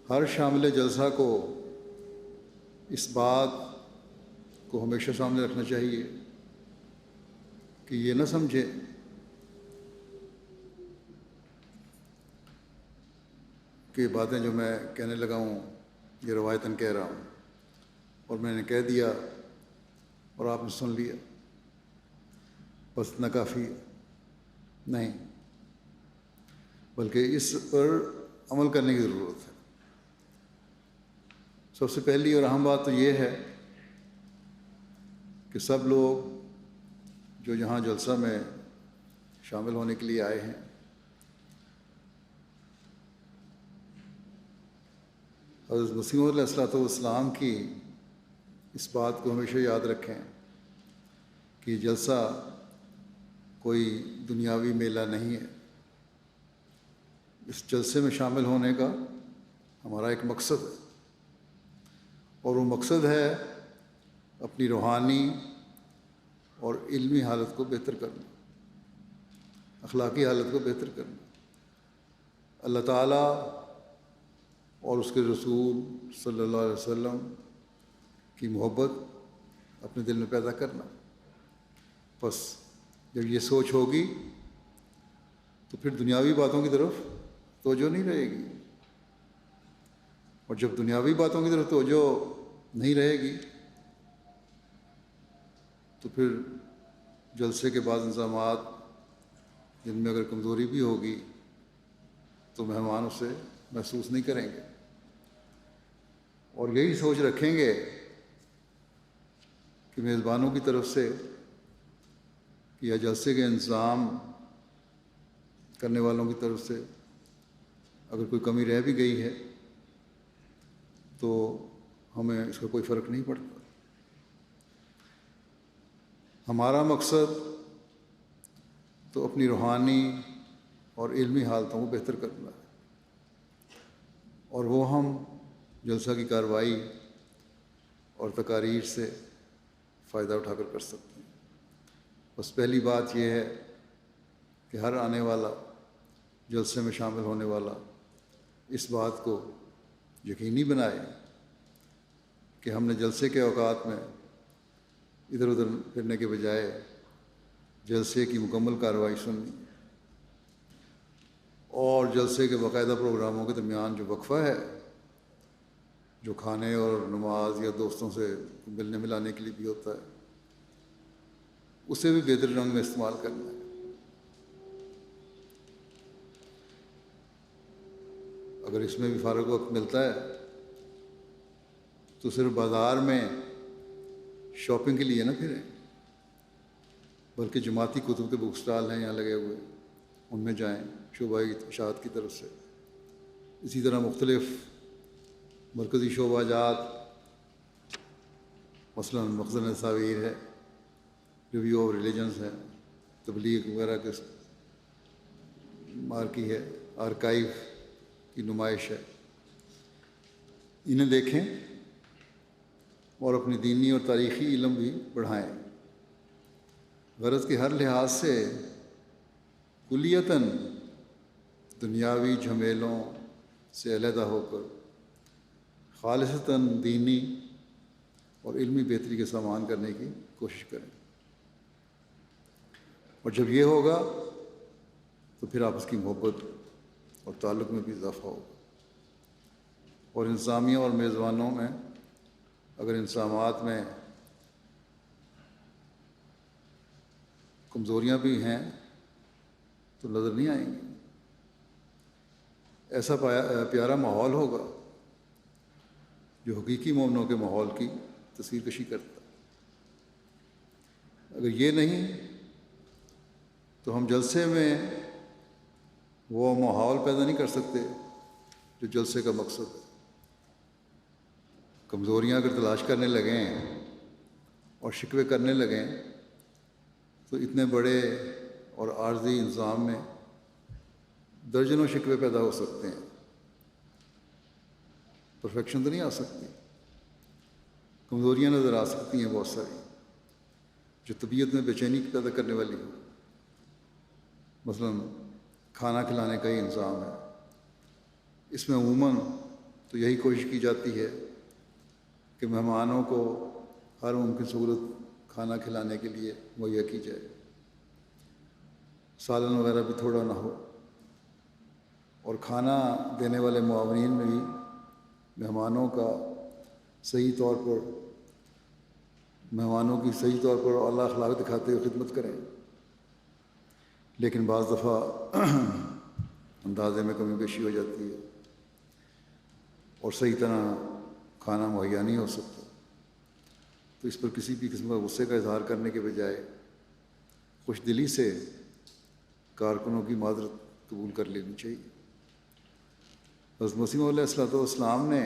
ہر شامل جلسہ کو اس بات کو ہمیشہ سامنے رکھنا چاہیے کہ یہ نہ سمجھے کہ باتیں جو میں کہنے لگا ہوں یہ روایتاً کہہ رہا ہوں اور میں نے کہہ دیا اور آپ نے سن لیا، بس اتنا کافی ہے، نہیں، بلکہ اس پر عمل کرنے کی ضرورت ہے۔ سب سے پہلی اور اہم بات تو یہ ہے کہ سب لوگ جو یہاں جلسہ میں شامل ہونے کے لیے آئے ہیں حضرت مسیح علیہ الصلوۃ والسلام کی اس بات کو ہمیشہ یاد رکھیں کہ جلسہ کوئی دنیاوی میلہ نہیں ہے۔ اس جلسے میں شامل ہونے کا ہمارا ایک مقصد ہے، اور وہ مقصد ہے اپنی روحانی اور علمی حالت کو بہتر کرنا، اخلاقی حالت کو بہتر کرنا، اللہ تعالیٰ اور اس کے رسول صلی اللہ علیہ وسلم کی محبت اپنے دل میں پیدا کرنا۔ بس جب یہ سوچ ہوگی تو پھر دنیاوی باتوں کی طرف توجہ نہیں رہے گی، اور جب دنیاوی باتوں کی طرف توجہ نہیں رہے گی تو پھر جلسے کے بعض انتظامات جن میں اگر کمزوری بھی ہوگی تو مہمان اسے محسوس نہیں کریں گے، اور یہی سوچ رکھیں گے کہ میزبانوں کی طرف سے یا جلسے کے انتظام کرنے والوں کی طرف سے اگر کوئی کمی رہ بھی گئی ہے تو ہمیں اس کا کوئی فرق نہیں پڑتا۔ ہمارا مقصد تو اپنی روحانی اور علمی حالتوں کو بہتر کرنا ہے، اور وہ ہم جلسہ کی کارروائی اور تقاریر سے فائدہ اٹھا کر سکتے ہیں۔ بس پہلی بات یہ ہے کہ ہر آنے والا، جلسے میں شامل ہونے والا اس بات کو یقینی بنائے کہ ہم نے جلسے کے اوقات میں ادھر ادھر پھرنے کے بجائے جلسے کی مکمل کارروائی سننی، اور جلسے کے باقاعدہ پروگراموں کے درمیان جو وقفہ ہے جو کھانے اور نماز یا دوستوں سے ملنے ملانے کے لیے بھی ہوتا ہے، اسے بھی بہتر رنگ میں استعمال کرنا ہے۔ اگر اس میں بھی فارغ وقت ملتا ہے تو صرف بازار میں شاپنگ کے لیے نہ پھریں، بلکہ جماعتی کتب کے بک سٹال ہیں یہاں لگے ہوئے، ان میں جائیں شعبہ اشاعت کی طرف سے۔ اسی طرح مختلف مرکزی شعبہ جات، مثلا مخزن تصاویر ہے، ریویو آف ریلیجنز ہے، تبلیغ وغیرہ کے مارکی ہے، آرکائیو کی نمائش ہے، انہیں دیکھیں اور اپنی دینی اور تاریخی علم بھی بڑھائیں، غرض کہ ہر لحاظ سے کلیتاً دنیاوی جھمیلوں سے علیحدہ ہو کر خالصتاً دینی اور علمی بہتری کے سامان کرنے کی کوشش کریں، اور جب یہ ہوگا تو پھر آپس کی محبت اور تعلق میں بھی اضافہ ہوگا، اور انتظامیہ اور میزبانوں میں اگر انتظامات میں کمزوریاں بھی ہیں تو نظر نہیں آئیں گی۔ ایسا پیارا ماحول ہوگا جو حقیقی مومنوں کے ماحول کی تصویر کشی کرتا ہے۔ اگر یہ نہیں تو ہم جلسے میں وہ ماحول پیدا نہیں کر سکتے جو جلسے کا مقصد ہے۔ کمزوریاں اگر تلاش کرنے لگیں اور شکوے کرنے لگیں تو اتنے بڑے اور عارضی انظام میں درجنوں شکوے پیدا ہو سکتے ہیں، پرفیکشن تو نہیں آ سکتی، کمزوریاں نظر آ سکتی ہیں بہت ساری جو طبیعت میں بے چینی پیدا کرنے والی ہو۔ مثلا کھانا کھلانے کا ہی انظام ہے، اس میں عموماً تو یہی کوشش کی جاتی ہے کہ مہمانوں کو ہر ممکن سہولت کھانا کھلانے کے لیے مہیا کی جائے، سالن وغیرہ بھی تھوڑا نہ ہو، اور کھانا دینے والے معاونین میں بھی مہمانوں کی صحیح طور پر اعلیٰ اخلاق دکھاتے ہوئے خدمت کریں، لیکن بعض دفعہ اندازے میں کمی بیشی ہو جاتی ہے اور صحیح طرح کھانا مہیا نہیں ہو سکتا، تو اس پر کسی بھی قسم کا غصے کا اظہار کرنے کے بجائے خوش دلی سے کارکنوں کی معذرت قبول کر لینی چاہیے۔ حضرت مسیح علیہ الصلوۃ والسلام نے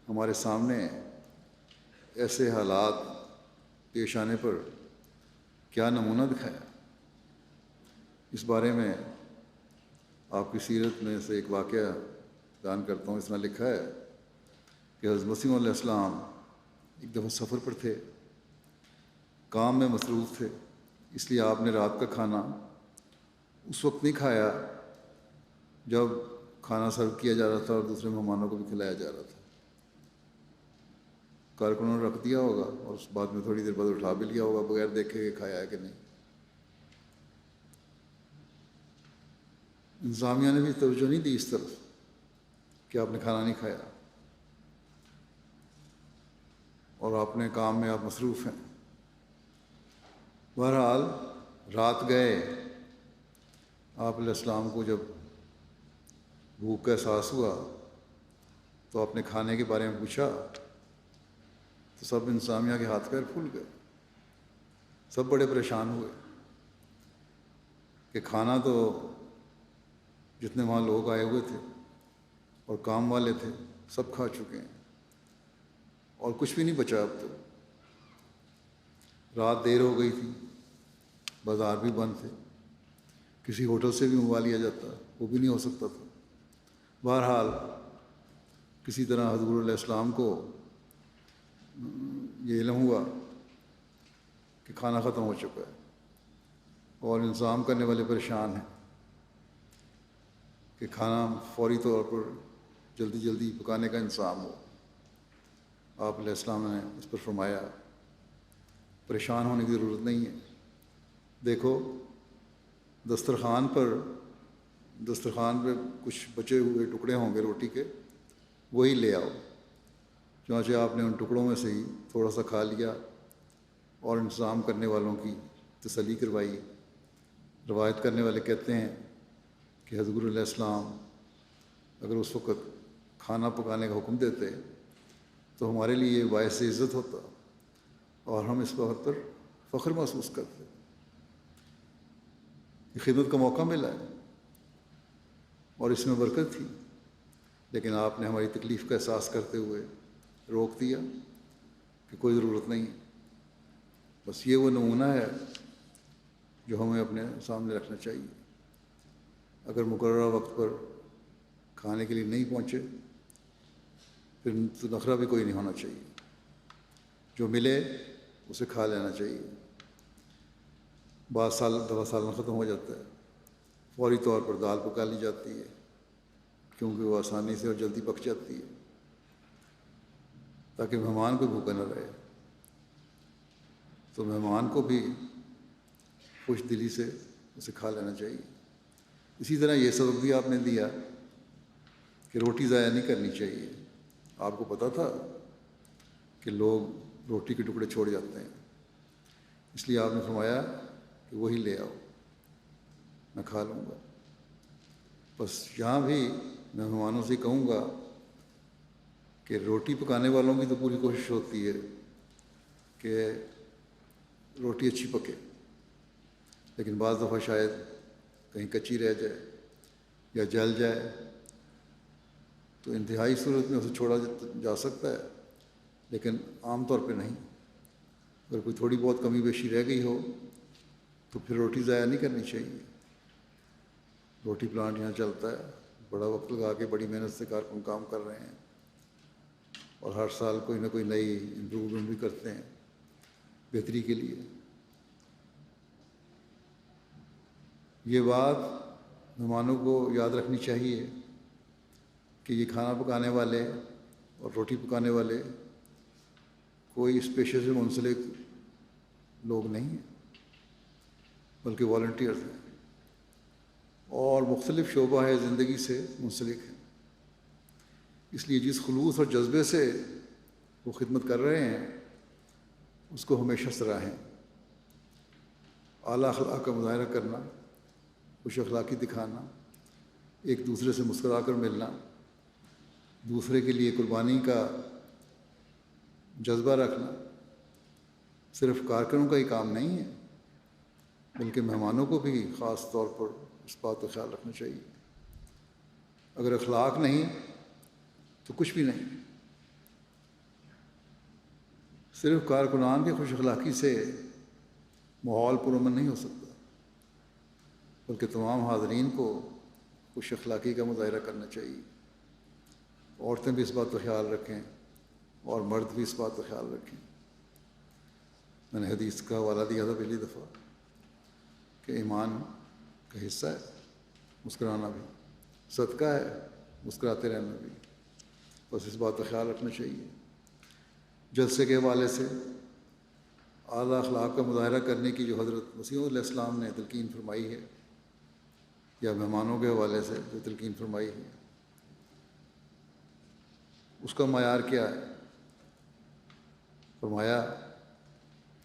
ہمارے سامنے ایسے حالات پیش آنے پر کیا نمونہ دکھایا، اس بارے میں آپ کی سیرت میں سے ایک واقعہ بیان کرتا ہوں۔ اس میں لکھا ہے کہ حضرت مسیح علیہ السلام ایک دفعہ سفر پر تھے، کام میں مصروف تھے، اس لیے آپ نے رات کا کھانا اس وقت نہیں کھایا جب کھانا سرو کیا جا رہا تھا اور دوسرے مہمانوں کو بھی کھلایا جا رہا تھا۔ کارکنوں نے رکھ دیا ہوگا اور اس بعد میں تھوڑی دیر بعد اٹھا بھی لیا ہوگا بغیر دیکھے کہ کھایا ہے کہ نہیں۔ انتظامیہ نے بھی توجہ نہیں دی اس طرف کہ آپ نے کھانا نہیں کھایا اور اپنے کام میں آپ مصروف ہیں۔ بہرحال رات گئے، آپ علیہ السلام کو جب بھوک کا احساس ہوا تو آپ نے کھانے کے بارے میں پوچھا تو سب انتظامیہ کے ہاتھ پیر پھول گئے، سب بڑے پریشان ہوئے کہ کھانا تو جتنے وہاں لوگ آئے ہوئے تھے اور کام والے تھے سب کھا چکے ہیں اور کچھ بھی نہیں بچا اب تو۔ رات دیر ہو گئی تھی، بازار بھی بند تھے، کسی ہوٹل سے بھی منگوا لیا جاتا وہ بھی نہیں ہو سکتا تھا۔ بہرحال کسی طرح حضور علیہ السلام کو یہ علم ہوا کہ کھانا ختم ہو چکا ہے اور انتظام کرنے والے پریشان ہیں کہ کھانا فوری طور پر جلدی جلدی پکانے کا انتظام ہو۔ آپ علیہ السلام نے اس پر فرمایا پریشان ہونے کی ضرورت نہیں ہے، دیکھو دسترخوان پہ کچھ بچے ہوئے ٹکڑے ہوں گے روٹی کے، وہی لے آؤ۔ چنانچہ آپ نے ان ٹکڑوں میں سے ہی تھوڑا سا کھا لیا اور انتظام کرنے والوں کی تسلی کروائی۔ روایت کرنے والے کہتے ہیں کہ حضور علیہ السلام اگر اس وقت کھانا پکانے کا حکم دیتے تو ہمارے لیے یہ باعث عزت ہوتا اور ہم اس بات پر فخر محسوس کرتے کہ خدمت کا موقع ملا ہے اور اس میں برکت تھی، لیکن آپ نے ہماری تکلیف کا احساس کرتے ہوئے روک دیا کہ کوئی ضرورت نہیں۔ بس یہ وہ نمونہ ہے جو ہمیں اپنے سامنے رکھنا چاہیے۔ اگر مقررہ وقت پر کھانے کے لیے نہیں پہنچے پھر تو نخرہ بھی کوئی نہیں ہونا چاہیے، جو ملے اسے کھا لینا چاہیے۔ بعض دفعہ سالن ختم ہو جاتا ہے، فوری طور پر دال پکا لی جاتی ہے کیونکہ وہ آسانی سے اور جلدی پک جاتی ہے تاکہ مہمان کو بھوکا نہ رہے، تو مہمان کو بھی خوش دلی سے اسے کھا لینا چاہیے۔ اسی طرح یہ سبق بھی آپ نے دیا کہ روٹی ضائع نہیں کرنی چاہیے۔ آپ کو پتہ تھا کہ لوگ روٹی کے ٹکڑے چھوڑ جاتے ہیں، اس لیے آپ نے فرمایا کہ وہی لے آؤ، میں کھا لوں گا۔ بس یہاں بھی میں مہمانوں سے کہوں گا کہ روٹی پکانے والوں کی تو پوری کوشش ہوتی ہے کہ روٹی اچھی پکے، لیکن بعض دفعہ شاید کہیں کچی رہ جائے یا جل جائے تو انتہائی صورت میں اسے چھوڑا جا سکتا ہے، لیکن عام طور پہ نہیں۔ اگر کوئی تھوڑی بہت کمی بیشی رہ گئی ہو تو پھر روٹی ضائع نہیں کرنی چاہیے۔ روٹی پلانٹ یہاں چلتا ہے، بڑا وقت لگا کے بڑی محنت سے کارکن کام کر رہے ہیں اور ہر سال کوئی نہ کوئی نئی امپروومنٹ بھی کرتے ہیں بہتری کے لیے۔ یہ بات مہمانوں کو یاد رکھنی چاہیے کہ یہ کھانا پکانے والے اور روٹی پکانے والے کوئی اس پیشے سے منسلک لوگ نہیں ہیں، بلکہ والنٹیئرز ہیں اور مختلف شعبہ ہے زندگی سے منسلک ہیں۔ اس لیے جس خلوص اور جذبے سے وہ خدمت کر رہے ہیں اس کو ہمیشہ سراہیں۔ اعلیٰ اخلاق کا مظاہرہ کرنا، خوش اخلاقی دکھانا، ایک دوسرے سے مسکرا کر ملنا، دوسرے کے لیے قربانی کا جذبہ رکھنا صرف کارکنوں کا ہی کام نہیں ہے، بلکہ مہمانوں کو بھی خاص طور پر اس بات کا خیال رکھنا چاہیے۔ اگر اخلاق نہیں تو کچھ بھی نہیں۔ صرف کارکنان کی خوش اخلاقی سے ماحول پرامن نہیں ہو سکتا، بلکہ تمام حاضرین کو خوش اخلاقی کا مظاہرہ کرنا چاہیے۔ عورتیں بھی اس بات کا خیال رکھیں اور مرد بھی اس بات کا خیال رکھیں۔ میں نے حدیث کا حوالہ دیا تھا پہلی دفعہ کہ ایمان کا حصہ ہے مسکرانا بھی، صدقہ ہے مسکراتے رہنا بھی، بس اس بات کا خیال رکھنا چاہیے۔ جلسے کے حوالے سے اعلیٰ اخلاق کا مظاہرہ کرنے کی جو حضرت مسیح علیہ السلام نے تلقین فرمائی ہے، یا مہمانوں کے حوالے سے جو تلقین فرمائی ہے، اس کا معیار کیا ہے؟ فرمایا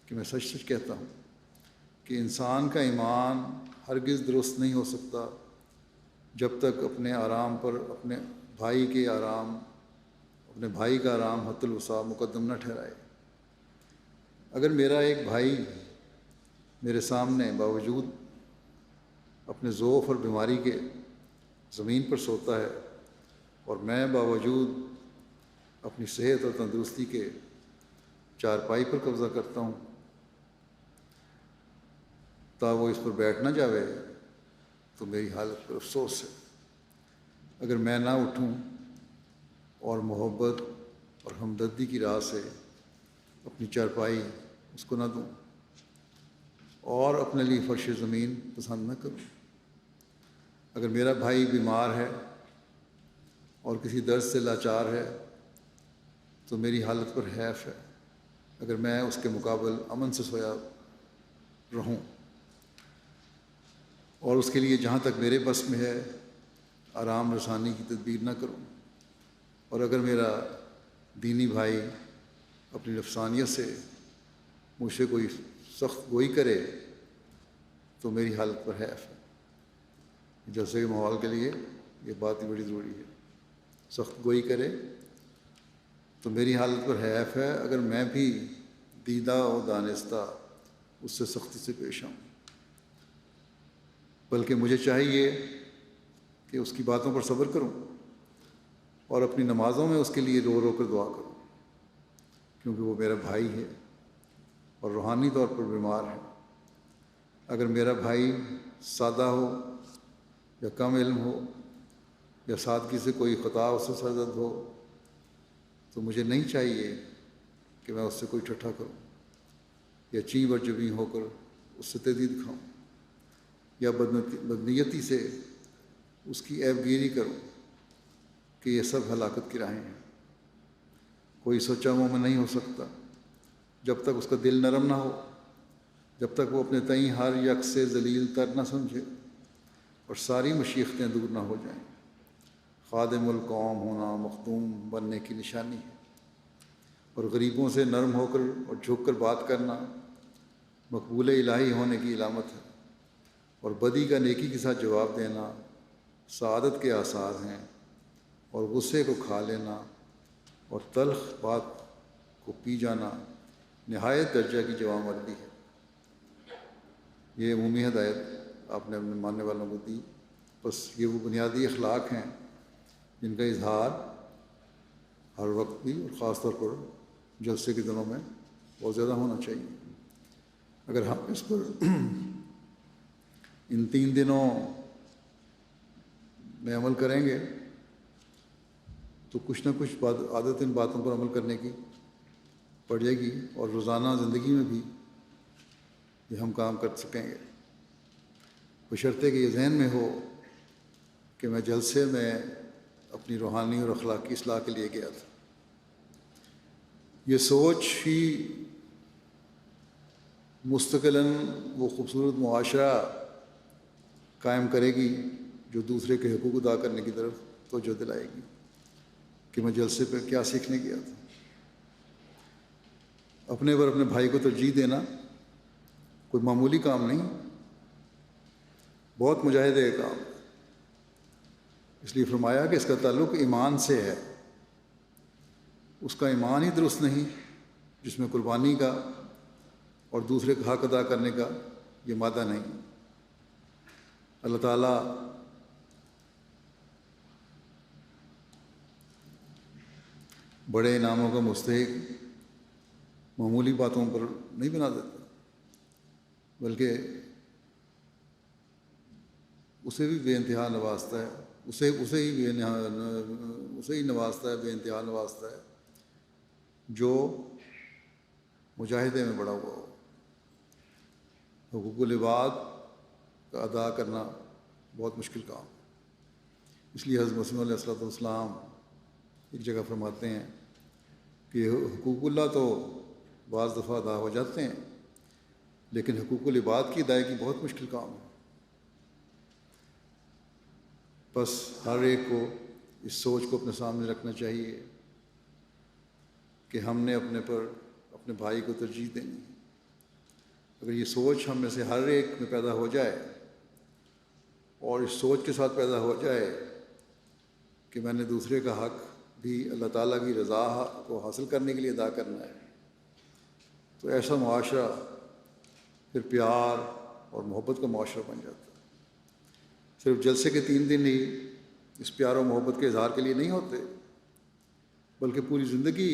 کہ میں سچ سچ کہتا ہوں کہ انسان کا ایمان ہرگز درست نہیں ہو سکتا جب تک اپنے آرام پر اپنے بھائی کا آرام حت الوسع مقدم نہ ٹھہرائے۔ اگر میرا ایک بھائی میرے سامنے باوجود اپنے ضعف اور بیماری کے زمین پر سوتا ہے اور میں باوجود اپنی صحت اور تندرستی کے چارپائی پر قبضہ کرتا ہوں تا وہ اس پر بیٹھ نہ جاوے، تو میری حالت پر افسوس ہے۔ اگر میں نہ اٹھوں اور محبت اور ہمدردی کی راہ سے اپنی چارپائی اس کو نہ دوں اور اپنے لیے فرش زمین پسند نہ کروں، اگر میرا بھائی بیمار ہے اور کسی درد سے لاچار ہے تو میری حالت پر حیف ہے اگر میں اس کے مقابل امن سے سویا رہوں اور اس کے لیے جہاں تک میرے بس میں ہے آرام رسانی کی تدبیر نہ کروں، اور اگر میرا دینی بھائی اپنی نفسانیت سے مجھ سے کوئی سخت گوئی کرے تو میری حالت پر حیف ہے۔ جیسے کہ ماحول کے لیے یہ بات ہی بڑی ضروری ہے، سخت گوئی کرے تو میری حالت پر حیف ہے اگر میں بھی دیدہ و دانستہ اس سے سختی سے پیش آؤں، بلکہ مجھے چاہیے کہ اس کی باتوں پر صبر کروں اور اپنی نمازوں میں اس کے لیے رو رو کر دعا کروں، کیونکہ وہ میرا بھائی ہے اور روحانی طور پر بیمار ہے۔ اگر میرا بھائی سادہ ہو یا کم علم ہو یا سادگی سے کوئی خطا اس سے سرزد ہو تو مجھے نہیں چاہیے کہ میں اس سے کوئی ٹھٹھا کروں یا چیں بر جبیں ہو کر اس سے تیزی دکھاؤں یا بدنیتی سے اس کی عیب گیری کروں کہ یہ سب ہلاکت کی راہیں ہیں۔ کوئی سچا مومن نہیں ہو سکتا جب تک اس کا دل نرم نہ ہو، جب تک وہ اپنے تئیں ہر یک سے ذلیل تر نہ سمجھے اور ساری مشیختیں دور نہ ہو جائیں۔ خادم القوم ہونا مخدوم بننے کی نشانی ہے، اور غریبوں سے نرم ہو کر اور جھک کر بات کرنا مقبول الہی ہونے کی علامت ہے، اور بدی کا نیکی کے ساتھ جواب دینا سعادت کے آثار ہیں، اور غصے کو کھا لینا اور تلخ بات کو پی جانا نہایت درجہ کی جوان مردی ہے۔ یہ عمومی ہدایت آپ نے اپنے ماننے والوں کو دی، بس یہ وہ بنیادی اخلاق ہیں جن کا اظہار ہر وقت بھی اور خاص طور پر جلسے کے دنوں میں بہت زیادہ ہونا چاہیے۔ اگر ہم اس پر ان 3 دنوں میں عمل کریں گے تو کچھ نہ کچھ عادت ان باتوں پر عمل کرنے کی پڑ جائے گی، اور روزانہ زندگی میں بھی یہ ہم کام کر سکیں گے، بشرطے کہ یہ ذہن میں ہو کہ میں جلسے میں اپنی روحانی اور اخلاقی اصلاح کے لیے گیا تھا۔ یہ سوچ ہی مستقلاً وہ خوبصورت معاشرہ قائم کرے گی جو دوسرے کے حقوق ادا کرنے کی طرف توجہ دلائے گی کہ میں جلسے پہ کیا سیکھنے گیا تھا۔ اپنے پر اپنے بھائی کو ترجیح دینا کوئی معمولی کام نہیں، بہت مجاہدے کا کام ہے۔ اس لیے فرمایا کہ اس کا تعلق ایمان سے ہے۔ اس کا ایمان ہی درست نہیں جس میں قربانی کا اور دوسرے کا حق ادا کرنے کا یہ مادہ نہیں۔ اللہ تعالیٰ بڑے انعاموں کا مستحق معمولی باتوں پر نہیں بنا دیتا، بلکہ اسے بھی بے انتہا نوازتا ہے، اسے ہی نوازتا ہے، بے انتہا نوازتا ہے جو مجاہدے میں بڑا ہوا ہو۔ حقوق العباد کا ادا کرنا بہت مشکل کام ہے۔ اس لیے حضرت مسیح علیہ السلام ایک جگہ فرماتے ہیں کہ حقوق اللہ تو بعض دفعہ ادا ہو جاتے ہیں، لیکن حقوق العباد کی ادائیگی بہت مشکل کام ہے۔ بس ہر ایک کو اس سوچ کو اپنے سامنے رکھنا چاہیے کہ ہم نے اپنے پر اپنے بھائی کو ترجیح دینی ہے۔ اگر یہ سوچ ہم میں سے ہر ایک میں پیدا ہو جائے اور اس سوچ کے ساتھ پیدا ہو جائے کہ میں نے دوسرے کا حق بھی اللہ تعالیٰ کی رضا کو حاصل کرنے کے لیے ادا کرنا ہے، تو ایسا معاشرہ پھر پیار اور محبت کا معاشرہ بن جاتا ہے۔ صرف جلسے کے 3 دن ہی اس پیار و محبت کے اظہار کے لیے نہیں ہوتے، بلکہ پوری زندگی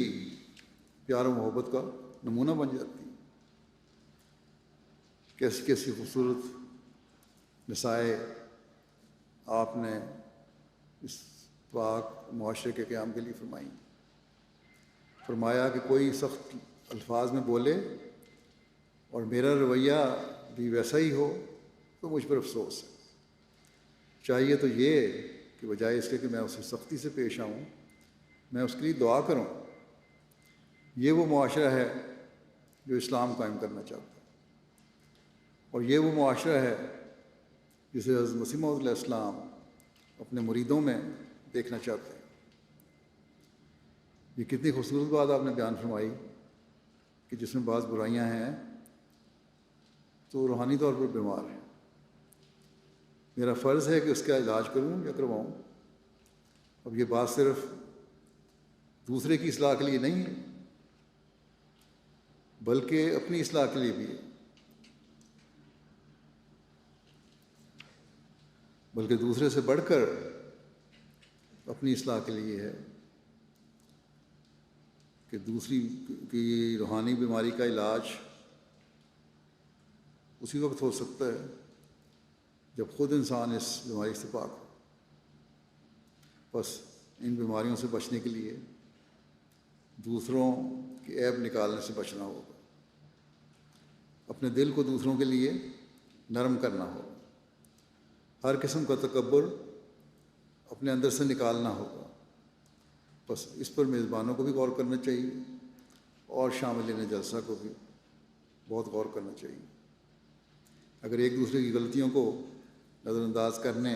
پیار و محبت کا نمونہ بن جاتی ہے۔ کیسی کیسی خوبصورت نسائیں آپ نے اس پاک معاشرے کے قیام کے لیے فرمائیں۔ فرمایا کہ کوئی سخت الفاظ میں بولے اور میرا رویہ بھی ویسا ہی ہو تو مجھ پر افسوس ہے۔ چاہیے تو یہ کہ بجائے اس کے کہ میں اسے سختی سے پیش آؤں، میں اس کے لیے دعا کروں۔ یہ وہ معاشرہ ہے جو اسلام قائم کرنا چاہتا ہے، اور یہ وہ معاشرہ ہے جسے حضرت مسیح موعود علیہ السلام اپنے مریدوں میں دیکھنا چاہتے ہیں۔ یہ کتنی خوبصورت بات آپ نے بیان فرمائی کہ جس میں بعض برائیاں ہیں تو روحانی طور پر بیمار ہیں، میرا فرض ہے کہ اس کا علاج کروں یا کرواؤں۔ اب یہ بات صرف دوسرے کی اصلاح کے لیے نہیں ہے، بلکہ اپنی اصلاح کے لیے بھی ہے، بلکہ دوسرے سے بڑھ کر اپنی اصلاح کے لیے ہے کہ دوسری کی روحانی بیماری کا علاج اسی وقت ہو سکتا ہے جب خود انسان اس بیماری سے پاک ہو۔ بس ان بیماریوں سے بچنے کے لیے دوسروں کے عیب نکالنے سے بچنا ہوگا، اپنے دل کو دوسروں کے لیے نرم کرنا ہوگا، ہر قسم کا تکبر اپنے اندر سے نکالنا ہوگا۔ بس اس پر میزبانوں کو بھی غور کرنا چاہیے اور شاملین جلسہ کو بھی بہت غور کرنا چاہیے۔ اگر ایک دوسرے کی غلطیوں کو نظر انداز کرنے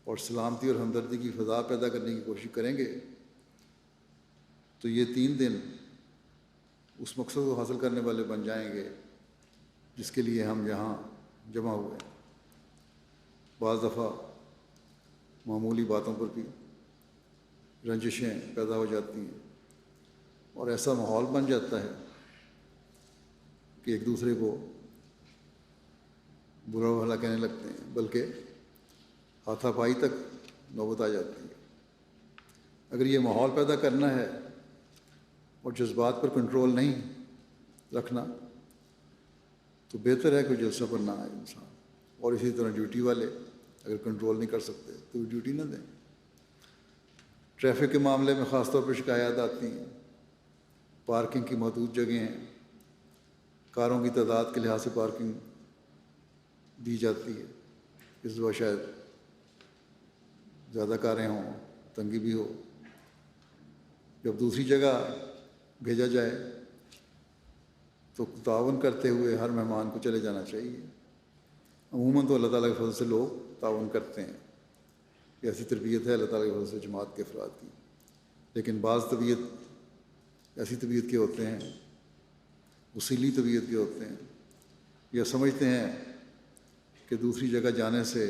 اور سلامتی اور ہمدردی کی فضا پیدا کرنے کی کوشش کریں گے تو یہ 3 دن اس مقصد کو حاصل کرنے والے بن جائیں گے جس کے لیے ہم یہاں جمع ہوئے ہیں۔ بعض دفعہ معمولی باتوں پر بھی رنجشیں پیدا ہو جاتی ہیں اور ایسا ماحول بن جاتا ہے کہ ایک دوسرے کو برا بھلا کہنے لگتے ہیں، بلکہ ہاتھا پائی تک نوبت آ جاتی ہے۔ اگر یہ ماحول پیدا کرنا ہے اور جذبات پر کنٹرول نہیں رکھنا تو بہتر ہے کہ جلسہ پر نہ آئے انسان، اور اسی طرح ڈیوٹی والے اگر کنٹرول نہیں کر سکتے تو وہ ڈیوٹی نہ دیں۔ ٹریفک کے معاملے میں خاص طور پر شکایات آتی ہیں، پارکنگ کی محدود جگہیں ہیں، کاروں کی تعداد کے لحاظ سے پارکنگ دی جاتی ہے، اس دفعہ شاید زیادہ کاریں ہوں تنگی بھی ہو. جب دوسری جگہ بھیجا جائے تو تعاون کرتے ہوئے ہر مہمان کو چلے جانا چاہیے. عموماً تو اللہ تعالیٰ کے فضل سے لوگ تعاون کرتے ہیں. یہ ایسی تربیت ہے اللہ تعالیٰ کے فضل سے جماعت کے افراد کی. لیکن بعض طبیعت ایسی طبیعت کے ہوتے ہیں، وسیلی طبیعت کے ہوتے ہیں، یا سمجھتے ہیں کہ دوسری جگہ جانے سے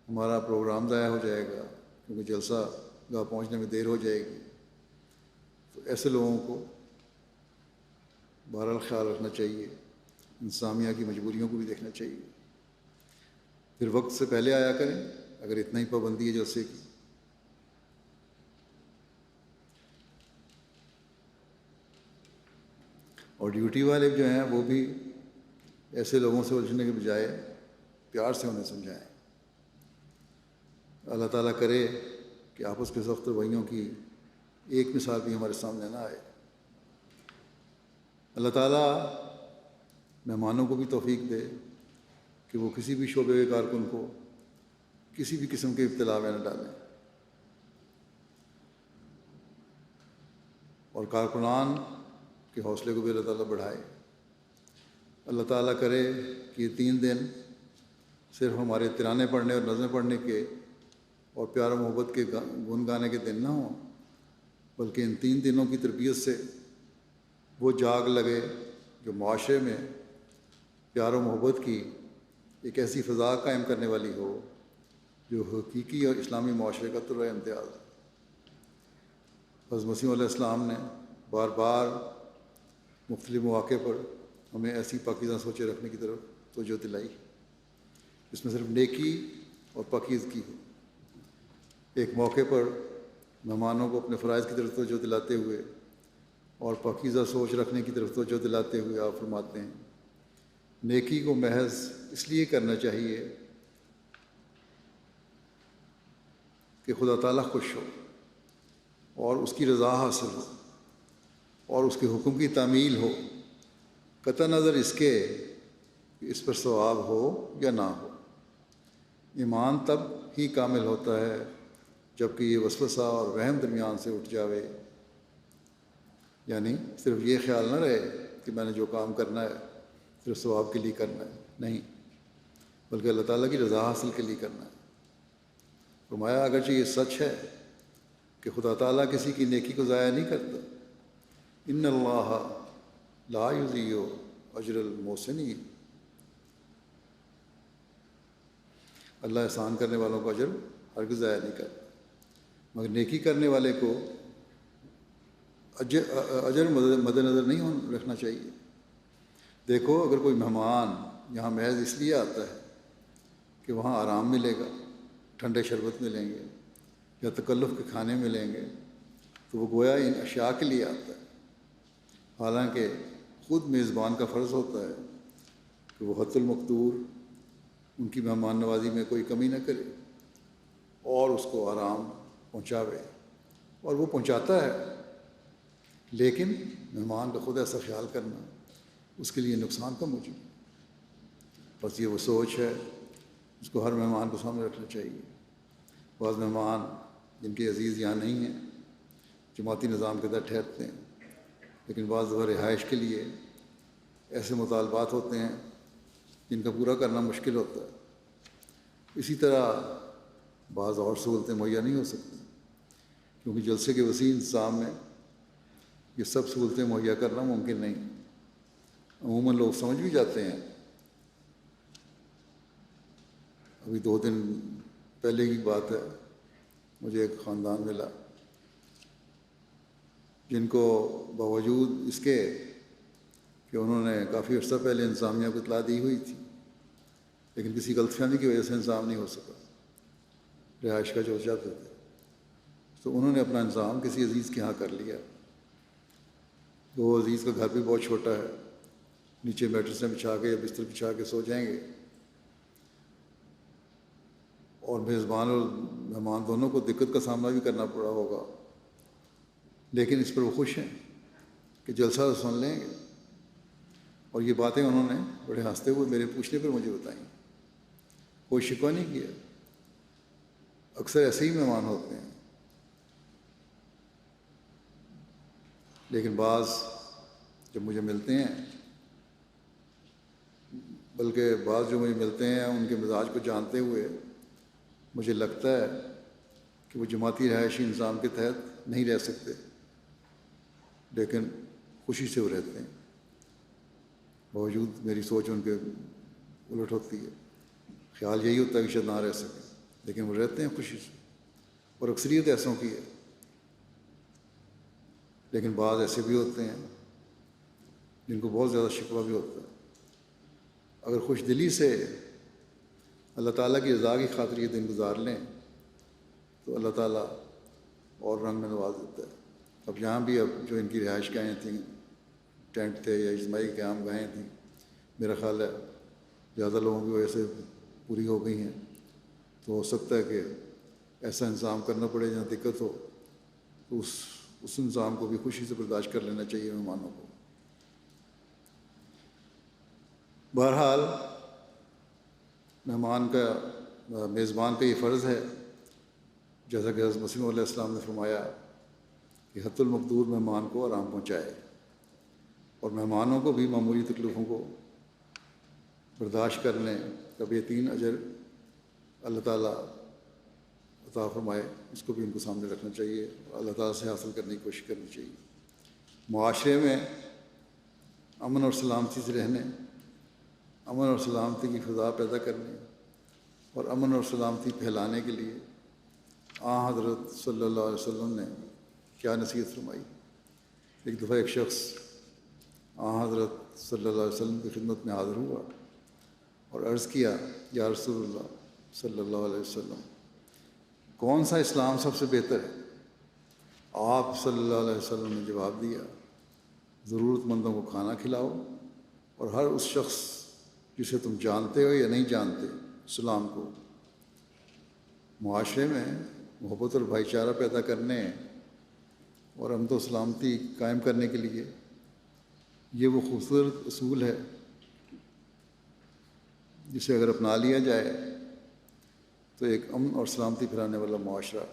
ہمارا پروگرام ضائع ہو جائے گا کیونکہ جلسہ گاہ پہنچنے میں دیر ہو جائے گی. تو ایسے لوگوں کو بہرحال خیال رکھنا چاہیے، انتظامیہ کی مجبوریوں کو بھی دیکھنا چاہیے. پھر وقت سے پہلے آیا کریں اگر اتنا ہی پابندی ہے جلسے کی. اور ڈیوٹی والے جو ہیں وہ بھی ایسے لوگوں سے الجھنے کے بجائے پیار سے انہیں سمجھائیں. اللہ تعالیٰ کرے کہ آپس کے سخت رویوں کی ایک مثال بھی ہمارے سامنے نہ آئے. اللہ تعالیٰ مہمانوں کو بھی توفیق دے کہ وہ کسی بھی شعبے کے کارکن کو کسی بھی قسم کے ابتلا میں نہ ڈالیں، اور کارکنان کے حوصلے کو بھی اللہ تعالیٰ بڑھائے. اللہ تعالیٰ کرے کہ یہ 3 دن صرف ہمارے ترانے پڑھنے اور نظمیں پڑھنے کے اور پیار و محبت کے گن گانے کے دن نہ ہوں، بلکہ ان 3 دنوں کی تربیت سے وہ جاگ لگے جو معاشرے میں پیار و محبت کی ایک ایسی فضا قائم کرنے والی ہو جو حقیقی اور اسلامی معاشرے کا طرز امتیاز ہے. حضرت مسیح علیہ السلام نے بار بار مختلف مواقع پر ہمیں ایسی پاکیزہ سوچیں رکھنے کی طرف توجہ دلائی جس میں صرف نیکی اور پاکیزگی ہو. ایک موقع پر مہمانوں کو اپنے فرائض کی طرف توجہ دلاتے ہوئے اور پاکیزہ سوچ رکھنے کی طرف توجہ دلاتے ہوئے آپ فرماتے ہیں، نیکی کو محض اس لیے کرنا چاہیے کہ خدا تعالیٰ خوش ہو اور اس کی رضا حاصل ہو اور اس کے حکم کی تعمیل ہو، قطع نظر اس کے کہ اس پر ثواب ہو یا نہ ہو. ایمان تب ہی کامل ہوتا ہے جب کہ یہ وسوسہ اور وہم درمیان سے اٹھ جاوے. یعنی صرف یہ خیال نہ رہے کہ میں نے جو کام کرنا ہے صرف ثواب کے لیے کرنا ہے، نہیں، بلکہ اللہ تعالیٰ کی رضا حاصل کے لیے کرنا ہے. فرمایا اگرچہ یہ سچ ہے کہ خدا تعالیٰ کسی کی نیکی کو ضائع نہیں کرتا، ان اللہ لا یضیع اجر المحسنین، اللہ احسان کرنے والوں کو اجر ہرگز ضائع نہیں کرتا، مگر نیکی کرنے والے کو اجر مد نظر نہیں رکھنا چاہیے. دیکھو اگر کوئی مہمان یہاں محض اس لیے آتا ہے کہ وہاں آرام ملے گا، ٹھنڈے شربت ملیں گے یا تکلف کے کھانے ملیں گے، تو وہ گویا ان اشیاء کے لیے آتا ہے، حالانکہ خود میزبان کا فرض ہوتا ہے کہ وہ حت المقدور ان کی مہمان نوازی میں کوئی کمی نہ کرے اور اس کو آرام پہنچاوے، اور وہ پہنچاتا ہے. لیکن مہمان کا خود ایسا خیال کرنا اس کے لیے نقصان کا موجب ہے. بس یہ وہ سوچ ہے اس کو ہر مہمان کو سامنے رکھنا چاہیے. بعض مہمان جن کے عزیز یہاں نہیں ہیں جماعتی نظام کے تحت ٹھہرتے ہیں، لیکن بعض دفعہ رہائش کے لیے ایسے مطالبات ہوتے ہیں جن کا پورا کرنا مشکل ہوتا ہے. اسی طرح بعض اور سہولتیں مہیا نہیں ہو سکتی کیونکہ جلسے کے وسیع انتظام میں یہ سب سہولتیں مہیا کرنا ممکن نہیں. عموماً لوگ سمجھ بھی جاتے ہیں. ابھی 2 دن پہلے کی بات ہے، مجھے ایک خاندان ملا جن کو باوجود اس کے کہ انہوں نے کافی عرصہ پہلے انتظامیہ کو اطلاع دی ہوئی تھی، لیکن کسی غلط فہمی کی وجہ سے انتظام نہیں ہو سکا، رہائش کا جو چاہتے تھے، تو انہوں نے اپنا انتظام کسی عزیز کے ہاں کر لیا. وہ عزیز کا گھر بھی بہت چھوٹا ہے، نیچے میٹرسیں بچھا کے یا بستر بچھا کے سو جائیں گے، اور میزبان اور مہمان دونوں کو دقت کا سامنا بھی کرنا پڑا ہوگا، لیکن اس پر وہ خوش ہیں کہ جلسہ سن لیں گے. اور یہ باتیں انہوں نے بڑے ہنستے ہوئے میرے پوچھنے پر مجھے بتائیں، کوئی شکوہ نہیں کیا. اکثر ایسے ہی مہمان ہوتے ہیں لیکن بعض جب مجھے ملتے ہیں، بلکہ بعض جو مجھے ملتے ہیں ان کے مزاج کو جانتے ہوئے مجھے لگتا ہے کہ وہ جماعتی رہائشی نظام کے تحت نہیں رہ سکتے، لیکن خوشی سے وہ رہتے ہیں، باوجود میری سوچ ان کے الٹ ہوتی ہے۔ خیال یہی ہوتا ہے کہ شاید نہ رہ سکیں، لیکن وہ رہتے ہیں خوشی سے، اور اکثریت ایسوں کی ہے۔ لیکن بعض ایسے بھی ہوتے ہیں جن کو بہت زیادہ شکوہ بھی ہوتا ہے۔ اگر خوش دلی سے اللہ تعالیٰ کی رضا کی خاطر یہ دن گزار لیں تو اللہ تعالیٰ اور رنگ میں نواز دیتا ہے۔ اب یہاں بھی اب جو ان کی رہائش گاہیں تھیں، ٹینٹ تھے یا اجتماعی قیام گاہیں تھیں، میرا خیال ہے زیادہ لوگوں کی وجہ سے پوری ہو گئی ہیں، تو ہو سکتا ہے کہ ایسا انتظام کرنا پڑے جہاں دقت ہو، تو اس انتظام کو بھی خوشی سے برداشت کر لینا چاہیے مہمانوں کو۔ بہرحال میزبان کا یہ فرض ہے، جیسا کہ حضرت مسیح علیہ السلام نے فرمایا کہ حت المقدور مہمان کو آرام پہنچائے، اور مہمانوں کو بھی معمولی تکلیفوں کو برداشت کرنے کا بہترین اجر اللہ تعالیٰ عطا فرمائے، اس کو بھی ان کو سامنے رکھنا چاہیے، اور اللہ تعالیٰ سے حاصل کرنے کی کوشش کرنی چاہیے۔ معاشرے میں امن اور سلامتی سے رہنے، امن اور سلامتی کی فضا پیدا کرنے اور امن اور سلامتی پھیلانے کے لیے حضرت صلی اللہ علیہ وسلم نے کیا نصیحت فرمائی۔ ایک دفعہ ایک شخص حضرت صلی اللہ علیہ وسلم کی خدمت میں حاضر ہوا اور عرض کیا، یا رسول اللہ صلی اللہ علیہ وسلم، کون سا اسلام سب سے بہتر ہے؟ آپ صلی اللہ علیہ وسلم نے جواب دیا، ضرورت مندوں کو کھانا کھلاؤ اور ہر اس شخص جسے تم جانتے ہو یا نہیں جانتے سلام کو۔ معاشرے میں محبت اور بھائی چارہ پیدا کرنے اور امن و سلامتی قائم کرنے کے لیے یہ وہ خوبصورت اصول ہے جسے اگر اپنا لیا جائے تو ایک امن اور سلامتی پھیلانے والا معاشرہ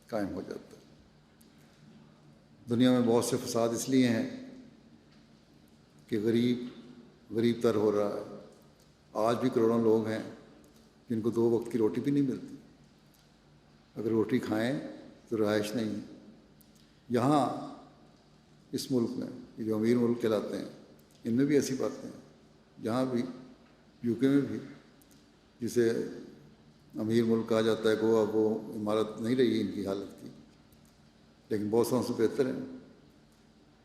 قائم ہو جاتا ہے۔ دنیا میں بہت سے فساد اس لیے ہیں کہ غریب تر ہو رہا ہے۔ آج بھی کروڑوں لوگ ہیں جن کو 2 وقت کی روٹی بھی نہیں ملتی، اگر روٹی کھائیں تو رہائش نہیں ہے۔ یہاں اس ملک میں یہ جو امیر ملک کہلاتے ہیں، ان میں بھی ایسی باتیں ہیں، یہاں بھی یو کے میں بھی، جسے امیر ملک کہا جاتا ہے، گوا وہ عمارت نہیں رہی ان کی حالت کی، لیکن بہت سو سے بہتر ہیں۔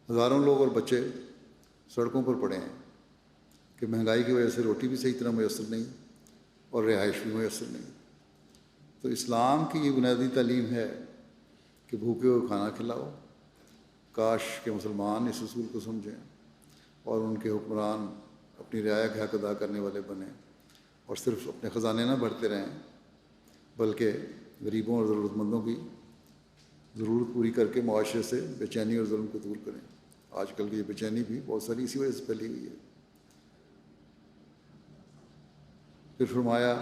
ہزاروں لوگ اور بچے سڑکوں پر پڑے ہیں کہ مہنگائی کی وجہ سے روٹی بھی صحیح طرح میسر نہیں اور رہائش بھی میسر نہیں۔ تو اسلام کی یہ بنیادی تعلیم ہے کہ بھوکے کو کھانا کھلاؤ۔ کاش کہ مسلمان اس اصول کو سمجھیں اور ان کے حکمران اپنی رعایا کا حق ادا کرنے والے بنیں، اور صرف اپنے خزانے نہ بھرتے رہیں بلکہ غریبوں اور ضرورت مندوں کی ضرورت پوری کر کے معاشرے سے بے چینی اور ظلم کو دور کریں۔ آج کل کی یہ بے چینی بھی بہت ساری اسی وجہ سے پھیلی ہوئی ہے۔ پھر فرمایا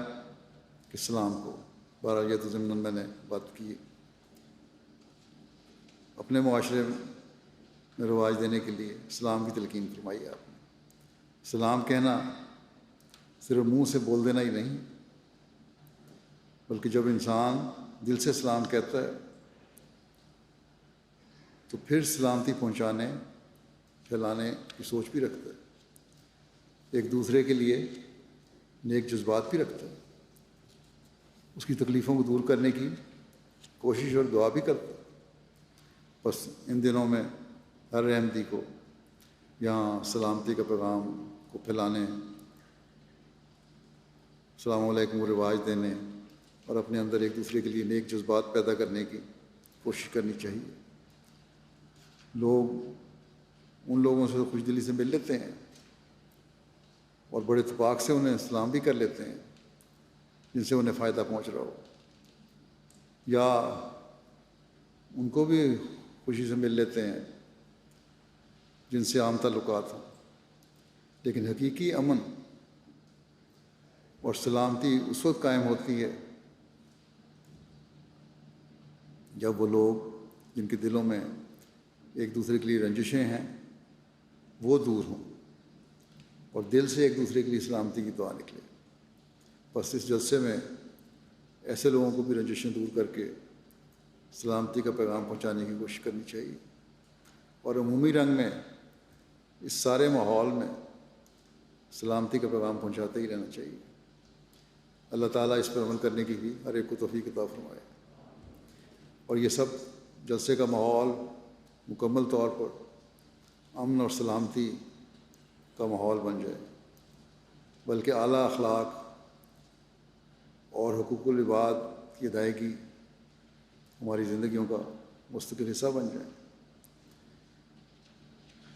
کہ سلام کو، بہرحال یہ تو ضمن میں نے بات کی، اپنے معاشرے میں رواج دینے کے لیے سلام کی تلقین فرمائی آپ نے۔ سلام کہنا صرف منہ سے بول دینا ہی نہیں، بلکہ جب انسان دل سے سلام کہتا ہے تو پھر سلامتی پہنچانے پھیلانے کی سوچ بھی رکھتا ہے، ایک دوسرے کے لیے نیک جذبات بھی رکھتا ہے، اس کی تکلیفوں کو دور کرنے کی کوشش اور دعا بھی کرتا ہے۔ بس ان دنوں میں ہر احمدی کو یہاں سلامتی کا پیغام کو پھیلانے، السلام علیکم رواج دینے اور اپنے اندر ایک دوسرے کے لیے نیک جذبات پیدا کرنے کی کوشش کرنی چاہیے۔ لوگ ان لوگوں سے خوش دلی سے مل لیتے ہیں اور بڑے اتفاق سے انہیں سلام بھی کر لیتے ہیں جن سے انہیں فائدہ پہنچ رہا ہو، یا ان کو بھی خوشی سے مل لیتے ہیں جن سے عام تعلقات ہیں، لیکن حقیقی امن اور سلامتی اس وقت قائم ہوتی ہے جب وہ لوگ جن کے دلوں میں ایک دوسرے کے لیے رنجشیں ہیں وہ دور ہوں اور دل سے ایک دوسرے کے لیے سلامتی کی دعا نکلے۔ بس اس جلسے میں ایسے لوگوں کو بھی رنجشیں دور کر کے سلامتی کا پیغام پہنچانے کی کوشش کرنی چاہیے، اور عمومی رنگ میں اس سارے ماحول میں سلامتی کا پیغام پہنچاتے ہی رہنا چاہیے۔ اللہ تعالیٰ اس پر عمل کرنے کی بھی ہر ایک کو توفیق عطا فرمائے، اور یہ سب جلسے کا ماحول مکمل طور پر امن اور سلامتی کا ماحول بن جائے، بلکہ اعلیٰ اخلاق اور حقوق العباد کی ادائیگی ہماری زندگیوں کا مستقل حصہ بن جائے۔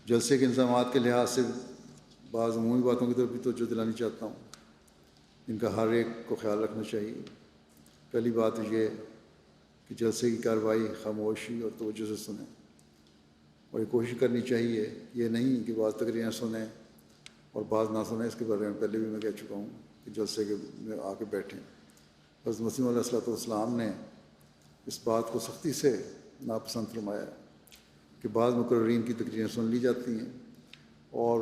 جلسے کے انتظامات کے لحاظ سے بعض عمومی باتوں کی طرف بھی توجہ دلانی چاہتا ہوں، ان کا ہر ایک کو خیال رکھنا چاہیے۔ پہلی بات یہ ہے کہ جلسے کی کارروائی خاموشی اور توجہ سے سنیں، اور یہ کوشش کرنی چاہیے، یہ نہیں کہ بعض تقریریں سنیں اور بعض نہ سنیں۔ اس کے بارے میں پہلے بھی میں کہہ چکا ہوں کہ جلسے کے میں آ کے بیٹھیں۔ حضرت مسیح علیہ الصلوۃ والسلام نے اس بات کو سختی سے ناپسند فرمایا کہ بعض مقررین کی تقریریں سن لی جاتی ہیں اور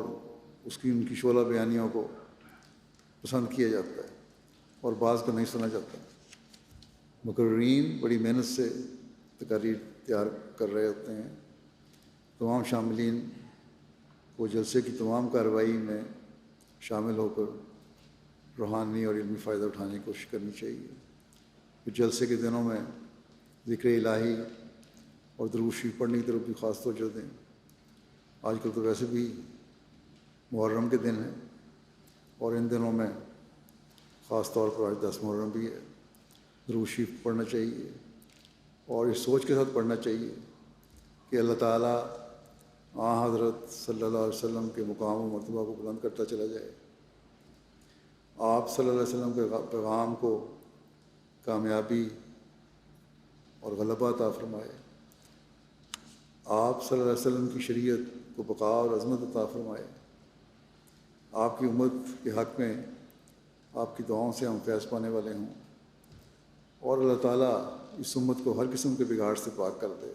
ان کی شعلہ بیانیوں کو پسند کیا جاتا ہے اور بعض کو نہیں سنا جاتا۔ مقررین بڑی محنت سے تقاریر تیار کر رہے ہوتے ہیں۔ تمام شاملین کو جلسے کی تمام کارروائی میں شامل ہو کر روحانی اور علمی فائدہ اٹھانے کی کوشش کرنی چاہیے۔ پھر جلسے کے دنوں میں ذکر الہی اور درود شریف پڑھنے کی طرف بھی خاص توجہ دیں۔ آج کل تو ویسے بھی محرم کے دن ہیں، اور ان دنوں میں خاص طور پر آج 10 محرم بھی ہے۔ درود شریف پڑھنا چاہیے اور اس سوچ کے ساتھ پڑھنا چاہیے کہ اللہ تعالیٰ حضرت صلی اللہ علیہ وسلم کے مقام و مرتبہ کو بلند کرتا چلا جائے، آپ صلی اللہ علیہ وسلم کے پیغام کو کامیابی اور غلبہ عطا فرمائے، آپ صلی اللہ علیہ وسلم کی شریعت کو بقا اور عظمت عطا فرمائے، آپ کی امت کے حق میں آپ کی دعاؤں سے ہم فیض پانے والے ہوں، اور اللہ تعالیٰ اس امت کو ہر قسم کے بگاڑ سے پاک کر دے۔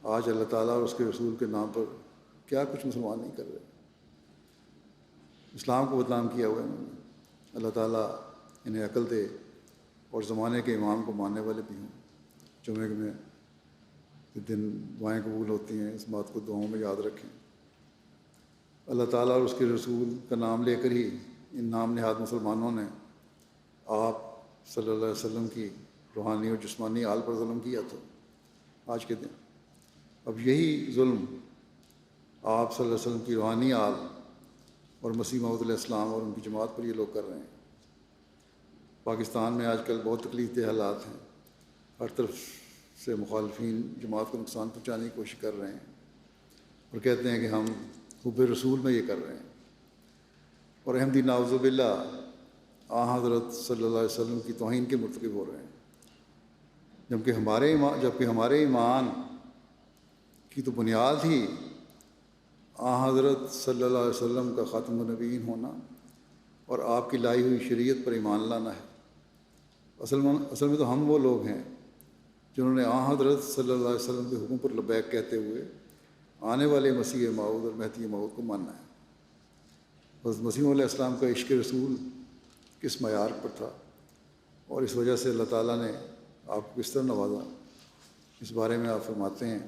آج اللہ تعالیٰ اور اس کے رسول کے نام پر کیا کچھ مسلمان نہیں کر رہے، اسلام کو بدنام کیا ہوا ہے انہوں نے۔ اللہ تعالیٰ انہیں عقل دے اور زمانے کے امام کو ماننے والے بھی ہوں۔ جمعے میں دن دعائیں قبول ہوتی ہیں، اس بات کو دعاؤں میں یاد رکھیں۔ اللہ تعالیٰ اور اس کے رسول کا نام لے کر ہی ان نام نہاد مسلمانوں نے آپ صلی اللہ علیہ وسلم کی روحانی اور جسمانی آل پر ظلم کیا تھا آج کے دن۔ اب یہی ظلم آپ صلی اللہ علیہ وسلم کی روحانی آل اور مسیح موعود علیہ السلام اور ان کی جماعت پر یہ لوگ کر رہے ہیں۔ پاکستان میں آج کل بہت تکلیف دہ حالات ہیں، ہر طرف سے مخالفین جماعت کو نقصان پہنچانے کی کوشش کر رہے ہیں اور کہتے ہیں کہ ہم حب رسول میں یہ کر رہے ہیں، اور احمدی نعوذ باللہ حضرت صلی اللہ علیہ وسلم کی توہین کے مرتکب ہو رہے ہیں، جبکہ ہمارے ایمان کی تو بنیاد ہی حضرت صلی اللہ علیہ وسلم کا خاتم النبیین ہونا اور آپ کی لائی ہوئی شریعت پر ایمان لانا ہے۔ اصل میں تو ہم وہ لوگ ہیں جنہوں نے حضرت صلی اللہ علیہ وسلم کے حکم پر لبیک کہتے ہوئے آنے والے مسیح موعود اور مہدی موعود کو ماننا ہے۔ حضرت مسیح علیہ السلام کا عشق رسول کس معیار پر تھا، اور اس وجہ سے اللہ تعالیٰ نے آپ کو کس طرح نوازا، اس بارے میں آپ فرماتے ہیں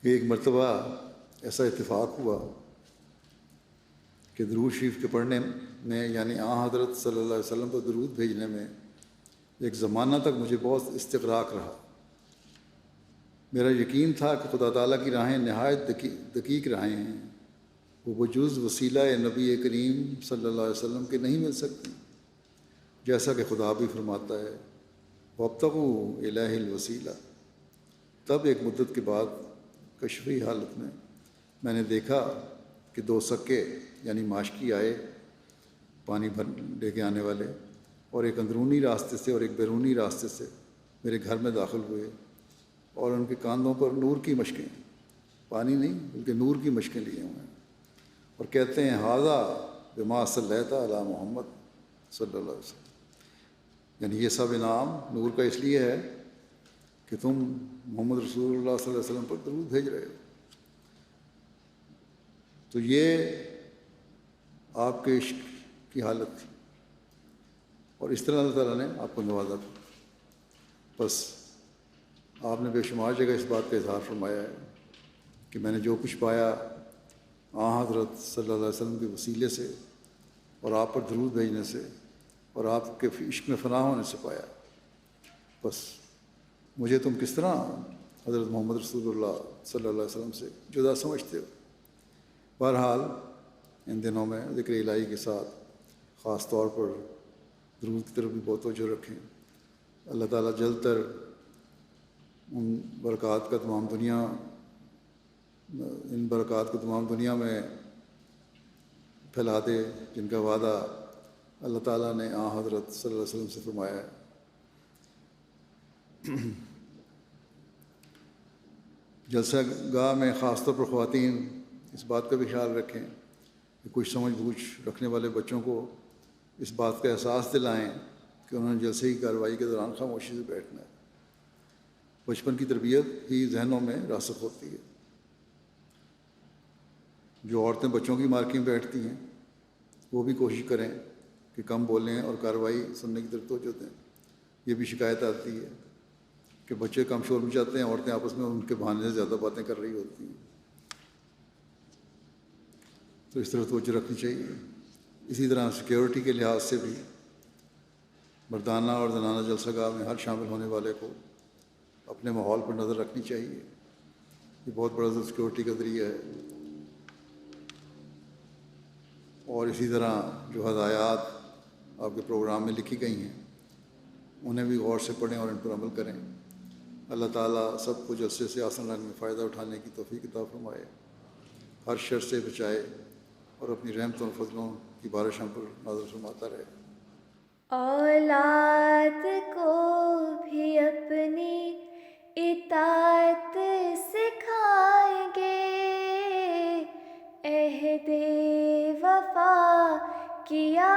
کہ ایک مرتبہ ایسا اتفاق ہوا کہ درود شریف کے پڑھنے میں، یعنی حضرت صلی اللہ علیہ وسلم پر درود بھیجنے میں ایک زمانہ تک مجھے بہت استغراق رہا۔ میرا یقین تھا کہ خدا تعالیٰ کی راہیں نہایت دقیق راہیں ہیں، وہ بجز وسیلہ نبی کریم صلی اللہ علیہ وسلم کے نہیں مل سکتی، جیسا کہ خدا بھی فرماتا ہے وابتغوا الیہ الوسیلہ۔ تب ایک مدت کے بعد کشفی حالت میں نے دیکھا کہ 2 سکے یعنی ماشکی آئے، پانی لے کے آنے والے، اور ایک اندرونی راستے سے اور ایک بیرونی راستے سے میرے گھر میں داخل ہوئے، اور ان کے کاندھوں پر نور کی مشکیں پانی نہیں بلکہ نور کی مشقیں لیے ہوئے ہیں، اور کہتے ہیں ھذا بما صلیت علی محمد صلی اللہ علیہ وسلم، یعنی یہ سب انعام نور کا اس لیے ہے کہ تم محمد رسول اللہ صلی اللہ علیہ وسلم پر درود بھیج رہے ہو. تو یہ آپ کے عشق کی حالت تھی، اور اس طرح اللہ تعالیٰ نے آپ کو نوازا تھا. بس آپ نے بے شمار جگہ اس بات کا اظہار فرمایا ہے کہ میں نے جو کچھ پایا حضرت صلی اللہ علیہ وسلم کے وسیلے سے اور آپ پر درود بھیجنے سے اور آپ کے عشق میں فنا ہونے سے پایا. بس مجھے تم کس طرح حضرت محمد رسول اللہ صلی اللہ علیہ وسلم سے جدا سمجھتے ہو. بہرحال ان دنوں میں ذکر الہی کے ساتھ خاص طور پر درود کی طرف بھی بہت توجہ رکھیں. اللہ تعالیٰ جلد تر ان برکات کا تمام دنیا میں پھیلا دے جن کا وعدہ اللہ تعالیٰ نے حضرت صلی اللہ علیہ وسلم سے فرمایا ہے. جلسہ گاہ میں خاص طور پر خواتین اس بات کا بھی خیال رکھیں کہ کچھ سمجھ بوجھ رکھنے والے بچوں کو اس بات کا احساس دلائیں کہ انہوں نے جلسے کی کارروائی کے دوران خاموشی سے بیٹھنا ہے. بچپن کی تربیت ہی ذہنوں میں راسخ ہوتی ہے. جو عورتیں بچوں کی مارکیں بیٹھتی ہیں وہ بھی کوشش کریں کہ کم بولیں اور کارروائی سننے کی طرف توجہ دیں. یہ بھی شکایت آتی ہے کہ بچے کم شور مچاتے ہیں، عورتیں آپس میں ان کے بہانے سے زیادہ باتیں کر رہی ہوتی ہیں. تو اس طرح توجہ رکھنی چاہیے. اسی طرح سیکیورٹی کے لحاظ سے بھی مردانہ اور زنانہ جلسہ گاہ میں ہر شامل ہونے والے کو اپنے ماحول پر نظر رکھنی چاہیے. یہ بہت بڑا سیکیورٹی کا ذریعہ ہے. اور اسی طرح جو ہدایات آپ کے پروگرام میں لکھی گئی ہیں انہیں بھی غور سے پڑھیں اور ان پر عمل کریں. اللہ تعالیٰ سب کو جلسے سے آسن رنگ میں فائدہ اٹھانے کی توفیق عطا فرمائے، ہر شر سے بچائے اور اپنی رحمتوں اور فضلوں کی بارش ہم پر نازل فرماتا رہے. اولاد کو بھی اپنی اطاعت سکھائیں گے، عہد وفا کیا